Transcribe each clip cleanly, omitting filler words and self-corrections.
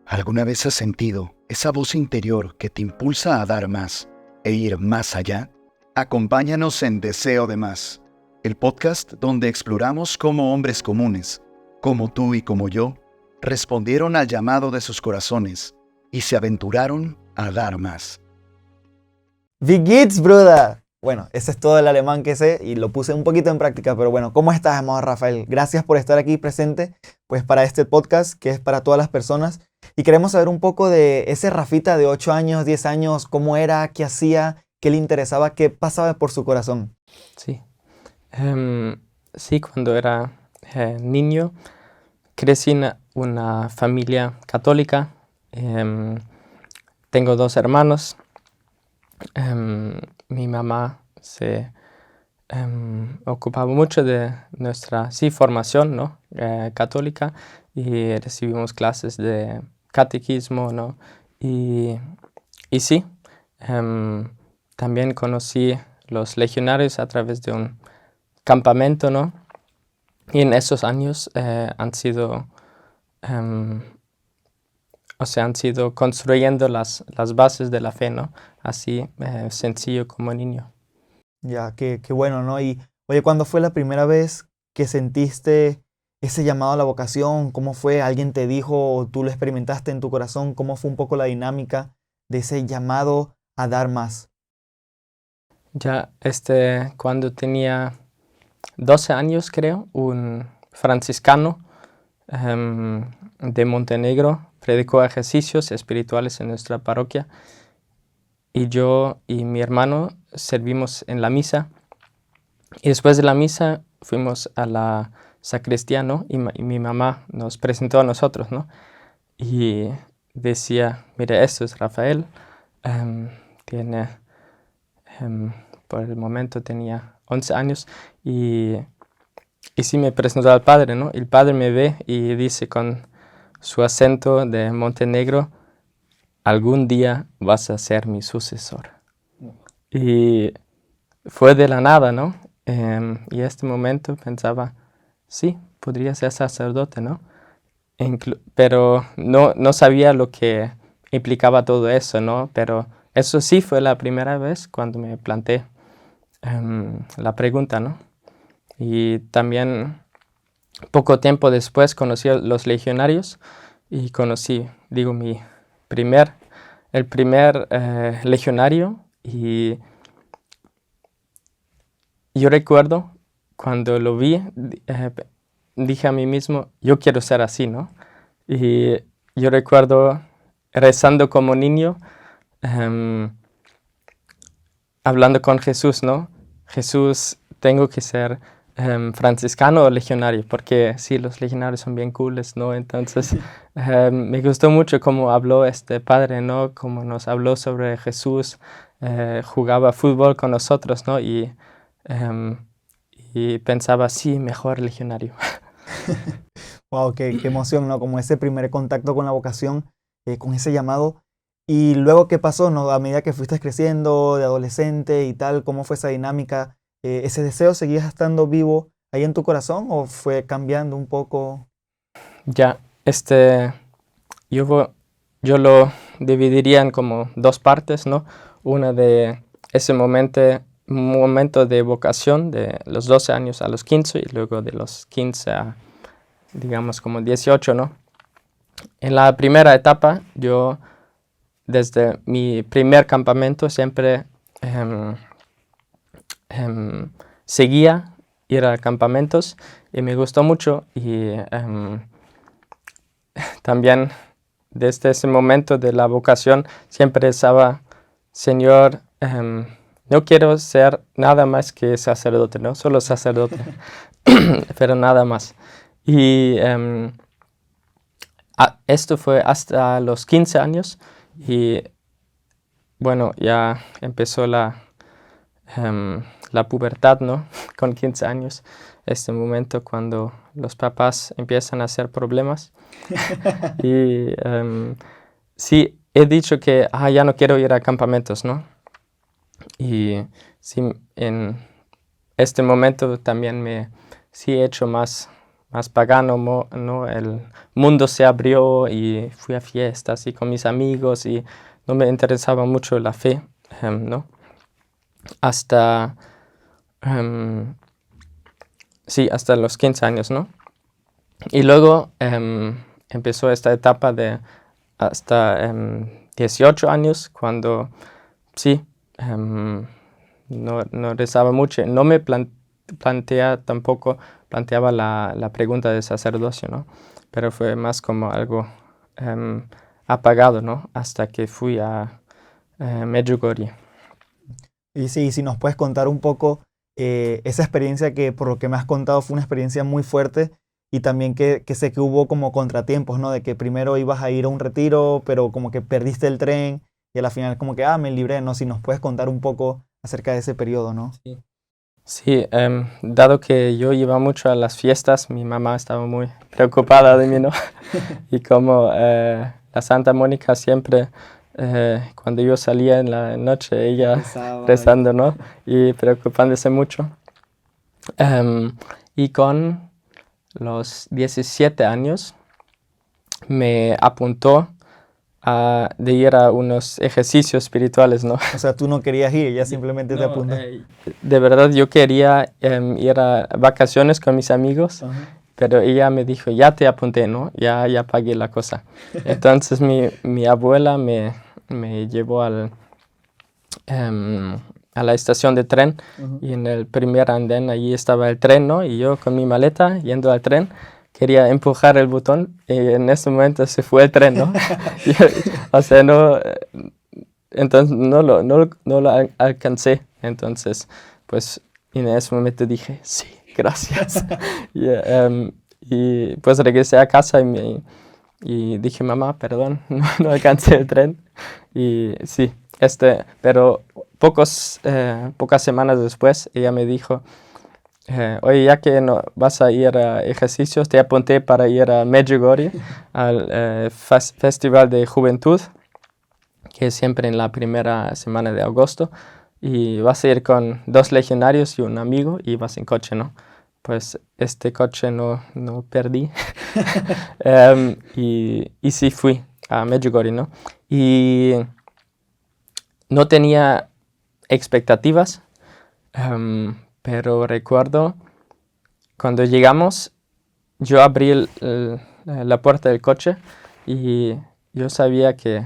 ¿Alguna vez has sentido esa voz interior que te impulsa a dar más e ir más allá? Acompáñanos en Deseo de Más, el podcast donde exploramos cómo hombres comunes, como tú y como yo, respondieron al llamado de sus corazones y se aventuraron a dar más. Wie geht's, Bruder? Bueno, ese es todo el alemán que sé y lo puse un poquito en práctica, pero bueno, ¿cómo estás, amado Rafael? Gracias por estar aquí presente, pues para este podcast que es para todas las personas y queremos saber un poco de ese Rafita de 8 años, 10 años, cómo era, qué hacía, qué le interesaba, qué pasaba por su corazón. Sí, sí, cuando era niño crecí en una familia católica. Tengo 2 hermanos. Mi mamá se ocupaba mucho de nuestra formación, ¿no? Católica, y recibimos clases de catequismo, ¿no? Y sí, también conocí los legionarios a través de un campamento, ¿no? Y en esos años han sido construyendo las bases de la fe, ¿no? Así sencillo como niño. Ya, qué bueno, ¿no? Y oye, ¿cuándo fue la primera vez que sentiste ese llamado a la vocación? ¿Cómo fue? ¿Alguien te dijo o tú lo experimentaste en tu corazón? ¿Cómo fue un poco la dinámica de ese llamado a dar más? Ya cuando tenía 12 años, creo, un franciscano de Montenegro predicó ejercicios espirituales en nuestra parroquia y yo y mi hermano servimos en la misa, y después de la misa fuimos a la sacristía, ¿no? Y mi mamá nos presentó a nosotros, ¿no? Y decía, mire, esto es Rafael, tiene, por el momento tenía 11 años, y sí me presentó al padre, ¿no? El padre me ve y dice con su acento de Montenegro, algún día vas a ser mi sucesor. Y fue de la nada, ¿no? Y este momento pensaba, sí, podría ser sacerdote, ¿no? Pero no sabía lo que implicaba todo eso, ¿no? Pero eso sí fue la primera vez cuando me planteé la pregunta, ¿no? Y también poco tiempo después conocí a los legionarios y conocí, el primer legionario, y yo recuerdo cuando lo vi, dije a mí mismo, yo quiero ser así, ¿no? Y yo recuerdo rezando como niño, hablando con Jesús, ¿no? Jesús, tengo que ser franciscano o legionario, porque sí, los legionarios son bien cooles, ¿no? Entonces, me gustó mucho cómo habló este padre, ¿no? Cómo nos habló sobre Jesús, jugaba fútbol con nosotros, ¿no? Y pensaba, sí, mejor legionario. Wow, qué emoción, ¿no? Como ese primer contacto con la vocación, con ese llamado. Y luego, ¿qué pasó, no? A medida que fuiste creciendo de adolescente y tal, ¿cómo fue esa dinámica? ¿Ese deseo seguías estando vivo ahí en tu corazón o fue cambiando un poco? Ya, yo lo dividiría en como 2 partes, ¿no? Una de ese momento de vocación de los 12 años a los 15, y luego de los 15 a, digamos, como 18, ¿no? En la primera etapa, yo desde mi primer campamento siempre seguía ir a campamentos y me gustó mucho, y también desde ese momento de la vocación siempre estaba, Señor, no quiero ser nada más que sacerdote, no solo sacerdote, pero nada más. Y esto fue hasta los 15 años, y bueno, ya empezó la pubertad, ¿no? Con 15 años, este momento cuando los papás empiezan a hacer problemas. Y sí, he dicho que ya no quiero ir a campamentos, ¿no? Y sí, en este momento también sí he hecho más más pagano, ¿no? El mundo se abrió y fui a fiestas y con mis amigos y no me interesaba mucho la fe, ¿no? Hasta, hasta los 15 años, ¿no? Y luego empezó esta etapa de hasta 18 años, cuando sí, no rezaba mucho. No me planteaba la pregunta de sacerdocio, ¿no? Pero fue más como algo apagado, ¿no? Hasta que fui a Medjugorje. Y sí, si nos puedes contar un poco esa experiencia que por lo que me has contado fue una experiencia muy fuerte y también que sé que hubo como contratiempos, ¿no? De que primero ibas a ir a un retiro, pero como que perdiste el tren y a la final como que, me libré, ¿no? Si nos puedes contar un poco acerca de ese periodo, ¿no? Sí, dado que yo iba mucho a las fiestas, mi mamá estaba muy preocupada de mí, ¿no? Y como la Santa Mónica siempre, cuando yo salía en la noche, ella rezando, ¿no? Y preocupándose mucho. Y con los 17 años me apuntó de ir a unos ejercicios espirituales, ¿no? O sea, tú no querías ir, ella simplemente te apuntó. De verdad, yo quería ir a vacaciones con mis amigos, pero ella me dijo, ya te apunté, ¿no? Ya pagué la cosa. Entonces mi abuela me llevó a la estación de tren y en el primer andén allí estaba el tren, ¿no? Y yo con mi maleta yendo al tren quería empujar el botón y en ese momento se fue el tren, ¿no? O sea, entonces no lo alcancé. Entonces, pues en ese momento dije, sí, gracias. Y pues regresé a casa y dije, mamá, perdón, no alcancé el tren. Y sí, pero pocas semanas después ella me dijo, oye, ya que no vas a ir a ejercicios, te apunté para ir a Medjugorje, al Festival de Juventud, que es siempre en la primera semana de agosto, y vas a ir con 2 legionarios y un amigo, y vas en coche, ¿no? Pues este coche no perdí, y sí fui a Medjugorje, ¿no? Y no tenía expectativas, pero recuerdo cuando llegamos, yo abrí la puerta del coche y yo sabía que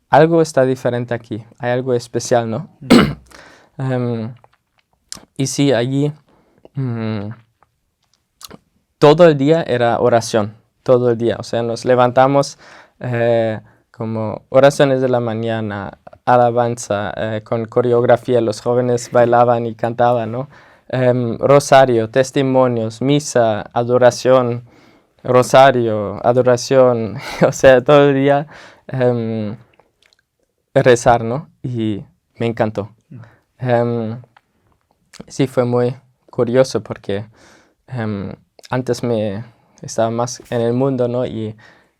algo está diferente aquí, hay algo especial, ¿no? Y sí, allí todo el día era oración, todo el día. O sea, nos levantamos como oraciones de la mañana, alabanza, con coreografía, los jóvenes bailaban y cantaban, ¿no? Rosario, testimonios, misa, adoración, rosario, adoración, o sea, todo el día rezar, ¿no? Y me encantó. Sí, fue muy curioso porque antes estaba más en el mundo, ¿no? Y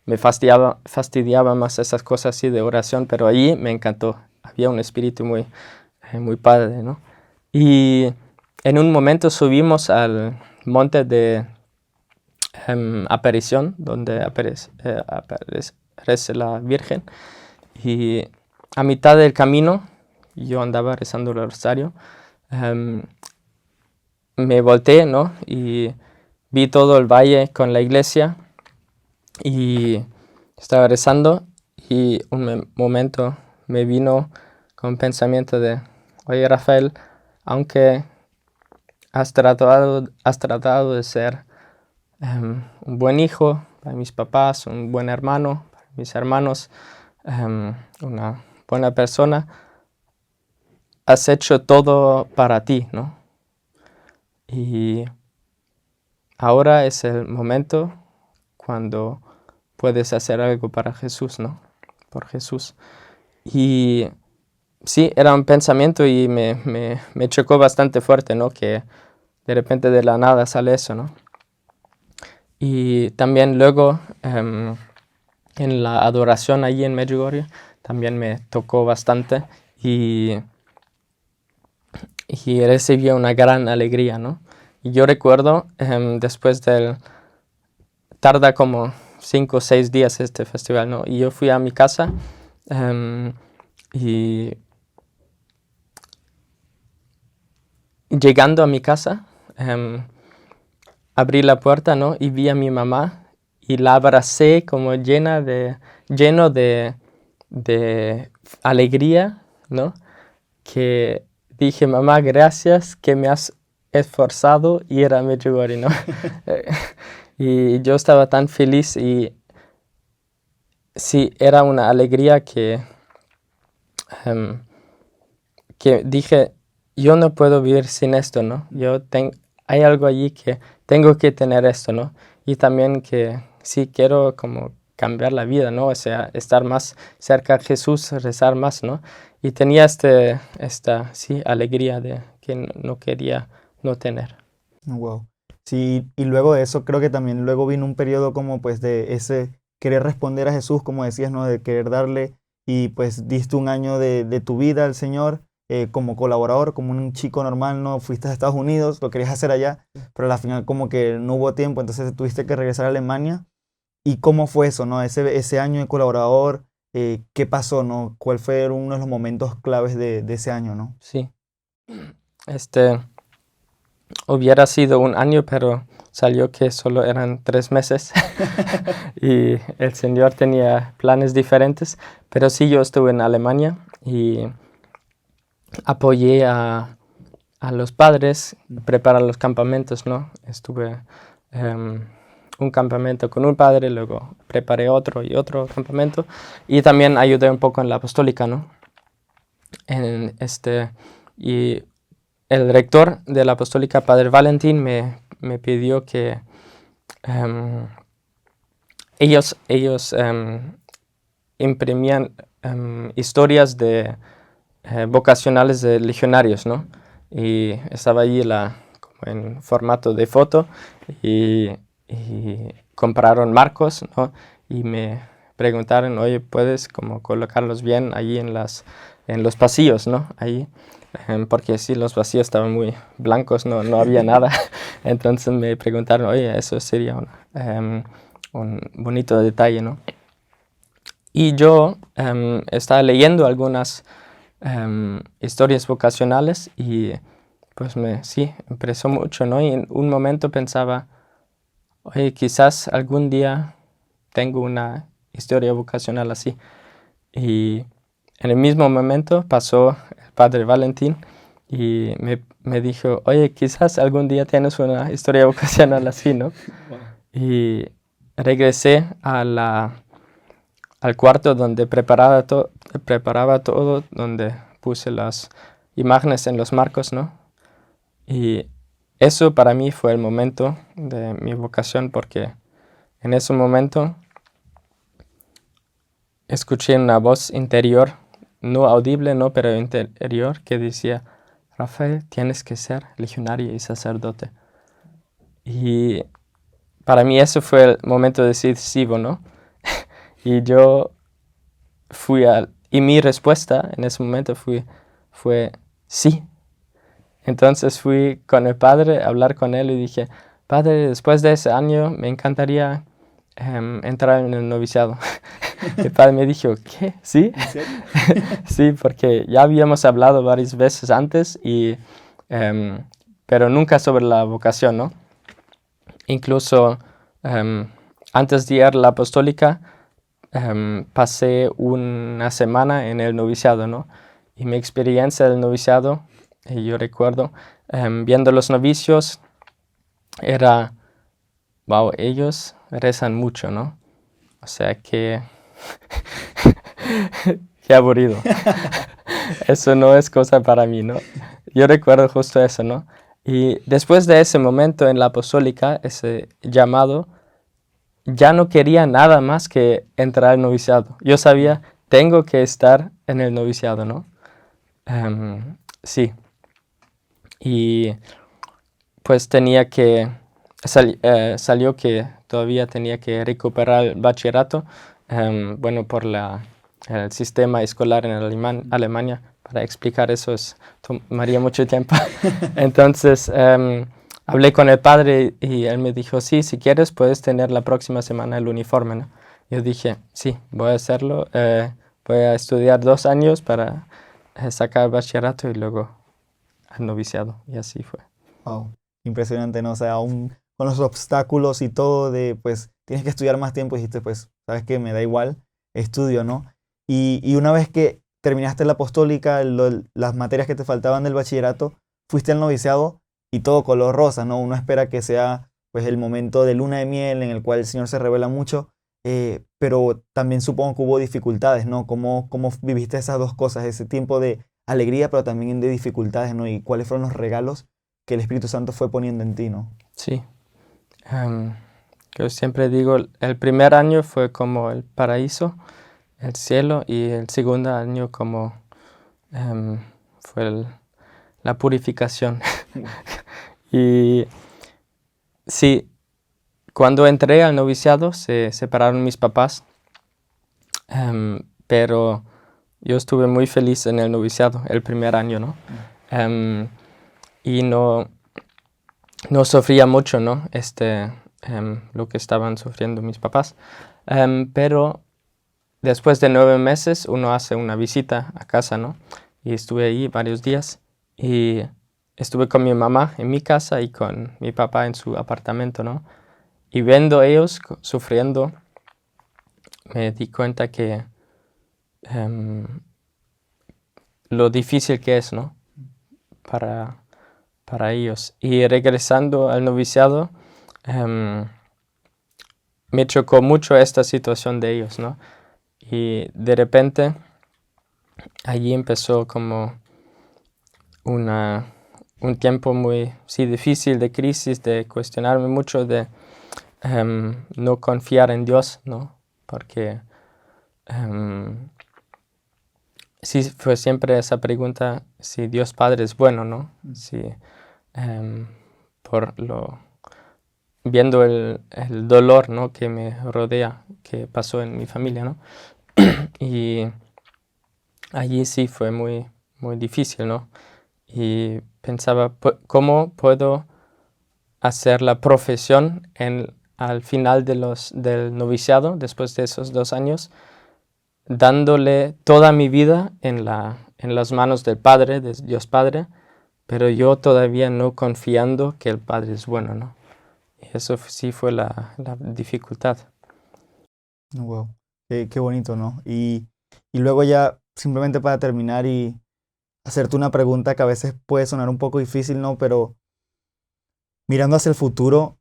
me fastidiaba más esas cosas así de oración, pero allí me encantó. Había un espíritu muy padre, ¿no? Y en un momento subimos al monte de aparición, donde aparece la Virgen. Y a mitad del camino, yo andaba rezando el rosario, me volteé, ¿no? Y vi todo el valle con la iglesia y estaba rezando y un momento me vino con pensamiento de, oye Rafael, aunque has tratado de ser un buen hijo para mis papás, un buen hermano para mis hermanos, una buena persona, has hecho todo para ti, ¿no? Y ahora es el momento cuando puedes hacer algo para Jesús, ¿no? Por Jesús. Y sí, era un pensamiento y me chocó bastante fuerte, ¿no? Que de repente de la nada sale eso, ¿no? Y también luego en la adoración allí en Medjugorje también me tocó bastante y recibí una gran alegría, ¿no? Y yo recuerdo, después tarda como 5 o 6 días este festival, ¿no? Y yo fui a mi casa y llegando a mi casa, abrí la puerta, ¿no? Y vi a mi mamá y la abracé como lleno de alegría, ¿no? Que dije, mamá, gracias que me has esforzado ir a Medjugorje, ¿no? Y yo estaba tan feliz y sí, era una alegría que dije, yo no puedo vivir sin esto, ¿no? Hay algo allí que tengo que tener esto, ¿no? Y también que sí quiero como cambiar la vida, ¿no? O sea, estar más cerca de Jesús, rezar más, ¿no? Y tenía esta alegría de que no quería no tener. Wow. Sí, y luego de eso creo que también luego vino un periodo como pues de ese querer responder a Jesús, como decías, ¿no? De querer darle, y pues diste un año de tu vida al Señor como colaborador, como un chico normal, ¿no? Fuiste a Estados Unidos, lo querías hacer allá, pero al final como que no hubo tiempo, entonces tuviste que regresar a Alemania. ¿Y cómo fue eso, no? Ese año de colaborador, ¿qué pasó, no? ¿Cuál fue uno de los momentos claves de ese año, no? Sí. Hubiera sido un año, pero salió que solo eran 3 meses y el Señor tenía planes diferentes. Pero sí, yo estuve en Alemania y apoyé a los padres a preparar los campamentos, ¿no? Estuve un campamento con un padre, luego preparé otro y otro campamento y también ayudé un poco en la apostólica, ¿no? Y el rector de la apostólica, Padre Valentín, me pidió que ellos imprimían historias vocacionales de legionarios, ¿no? Y estaba allí como en formato de foto y compraron marcos, ¿no? Y me preguntaron, oye, ¿puedes como colocarlos bien allí en los pasillos, ¿no? Ahí. Porque sí, los pasillos estaban muy blancos, no había nada. Entonces me preguntaron, oye, eso sería un bonito detalle, ¿no? Y yo estaba leyendo algunas historias vocacionales y pues me impresionó mucho, ¿no? Y en un momento pensaba, oye, quizás algún día tengo una historia vocacional así. Y en el mismo momento pasó el Padre Valentín y me dijo, oye, quizás algún día tienes una historia vocacional así, ¿no? Y regresé al cuarto donde preparaba todo, donde puse las imágenes en los marcos, ¿no? Y eso para mí fue el momento de mi vocación, porque en ese momento escuché una voz interior, no audible, no, pero interior, que decía, Rafael, tienes que ser legionario y sacerdote. Y para mí eso fue el momento decisivo, ¿no? Y yo y mi respuesta en ese momento fue sí. Entonces fui con el padre a hablar con él y dije, padre, después de ese año me encantaría entrar en el noviciado. El padre me dijo, ¿qué? ¿Sí? ¿En serio? Sí, porque ya habíamos hablado varias veces antes, pero nunca sobre la vocación, ¿no? Incluso antes de ir a la apostólica, pasé una semana en el noviciado, ¿no? Y mi experiencia del noviciado, yo recuerdo, viendo los novicios, era, wow, ellos rezan mucho, ¿no? O sea que, qué aburrido. Eso no es cosa para mí, ¿no? Yo recuerdo justo eso, ¿no? Y después de ese momento en la apostólica, ese llamado, ya no quería nada más que entrar al noviciado. Yo sabía, tengo que estar en el noviciado, ¿no? Sí. Y pues salió que todavía tenía que recuperar el bachillerato, bueno, por el sistema escolar en Alemania. Para explicar eso tomaría mucho tiempo. Entonces, hablé con el padre y él me dijo, sí, si quieres puedes tener la próxima semana el uniforme, ¿no? Yo dije, sí, voy a hacerlo. Voy a estudiar 2 años para sacar el bachillerato y luego al noviciado. Y así fue. Wow, impresionante, ¿no? O sea, aún con los obstáculos y todo de, pues, tienes que estudiar más tiempo, dijiste, pues, ¿sabes qué? Me da igual, estudio, ¿no? Y una vez que terminaste la apostólica, las materias que te faltaban del bachillerato, fuiste al noviciado y todo color rosa, ¿no? Uno espera que sea, pues, el momento de luna de miel en el cual el Señor se revela mucho, pero también supongo que hubo dificultades, ¿no? ¿Cómo viviste esas dos cosas, ese tiempo de alegría, pero también de dificultades, ¿no? Y cuáles fueron los regalos que el Espíritu Santo fue poniendo en ti, ¿no? Sí. Yo siempre digo, el primer año fue como el paraíso, el cielo, y el segundo año como fue la purificación. Y sí, cuando entré al noviciado se separaron mis papás, pero yo estuve muy feliz en el noviciado el primer año, ¿no? Y no sufría mucho, ¿no? Lo que estaban sufriendo mis papás. Pero después de 9 meses uno hace una visita a casa, ¿no? Y estuve ahí varios días y estuve con mi mamá en mi casa y con mi papá en su apartamento, ¿no? Y viendo ellos sufriendo, me di cuenta que lo difícil que es, ¿no? Para ellos. Y regresando al noviciado, me chocó mucho esta situación de ellos, ¿no? Y de repente, allí empezó como un tiempo muy difícil de crisis, de cuestionarme mucho, de no confiar en Dios, ¿no? Porque sí fue siempre esa pregunta, si Dios Padre es bueno, ¿no? Si, viendo el dolor, ¿no? Que me rodea, que pasó en mi familia, ¿no? Y allí sí fue muy, muy difícil, ¿no? Y pensaba, ¿cómo puedo hacer la profesión al final del noviciado, después de esos 2 años, dándole toda mi vida en las manos del Padre, de Dios Padre, pero yo todavía no confiando que el Padre es bueno, ¿no? Y eso sí fue la dificultad. Wow, qué bonito, ¿no? Y luego ya, simplemente para terminar y hacerte una pregunta que a veces puede sonar un poco difícil, ¿no? Pero mirando hacia el futuro,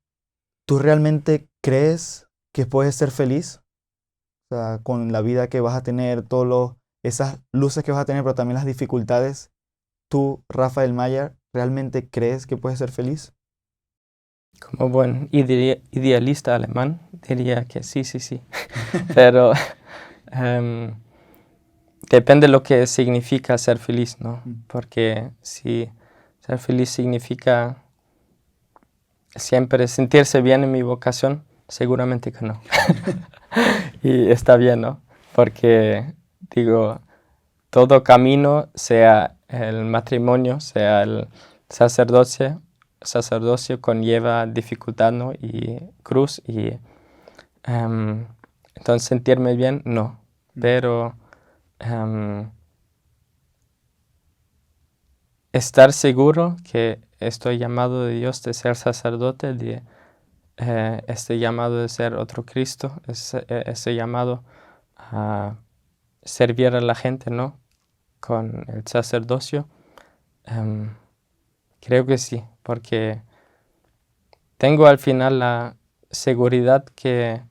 ¿tú realmente crees que puedes ser feliz? O sea, con la vida que vas a tener, esas luces que vas a tener, pero también las dificultades. ¿Tú, Rafael Mayer, realmente crees que puedes ser feliz? Como buen idealista alemán, diría que sí. Pero depende de lo que significa ser feliz, ¿no? Porque si ser feliz significa siempre sentirse bien en mi vocación, seguramente que no. Y está bien, ¿no? Porque, digo, todo camino, sea el matrimonio, sea el sacerdocio conlleva dificultad, ¿no? Y cruz. Y entonces sentirme bien, no. Pero estar seguro que estoy llamado de Dios de ser sacerdote, de este llamado de ser otro Cristo, ese llamado a servir a la gente, ¿no? Con el sacerdocio, creo que sí, porque tengo al final la seguridad que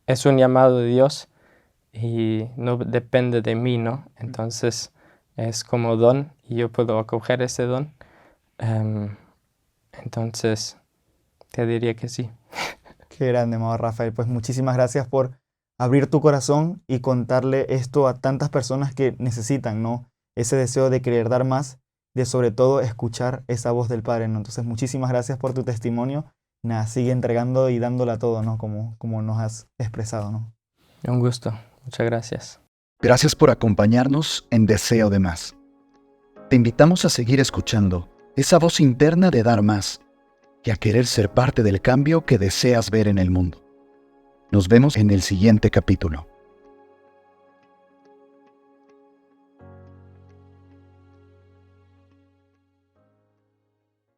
es un llamado de Dios y no depende de mí, ¿no? Entonces es como don y yo puedo acoger ese don. Entonces te diría que sí. Qué grande, amado Rafael. Pues muchísimas gracias por abrir tu corazón y contarle esto a tantas personas que necesitan, ¿no? Ese deseo de querer dar más, de sobre todo escuchar esa voz del Padre, ¿no? Entonces, muchísimas gracias por tu testimonio. Nada, sigue entregando y dándola todo, ¿no? Como nos has expresado, ¿no? Un gusto. Muchas gracias. Gracias por acompañarnos en Deseo de Más. Te invitamos a seguir escuchando esa voz interna de dar más y a querer ser parte del cambio que deseas ver en el mundo. Nos vemos en el siguiente capítulo.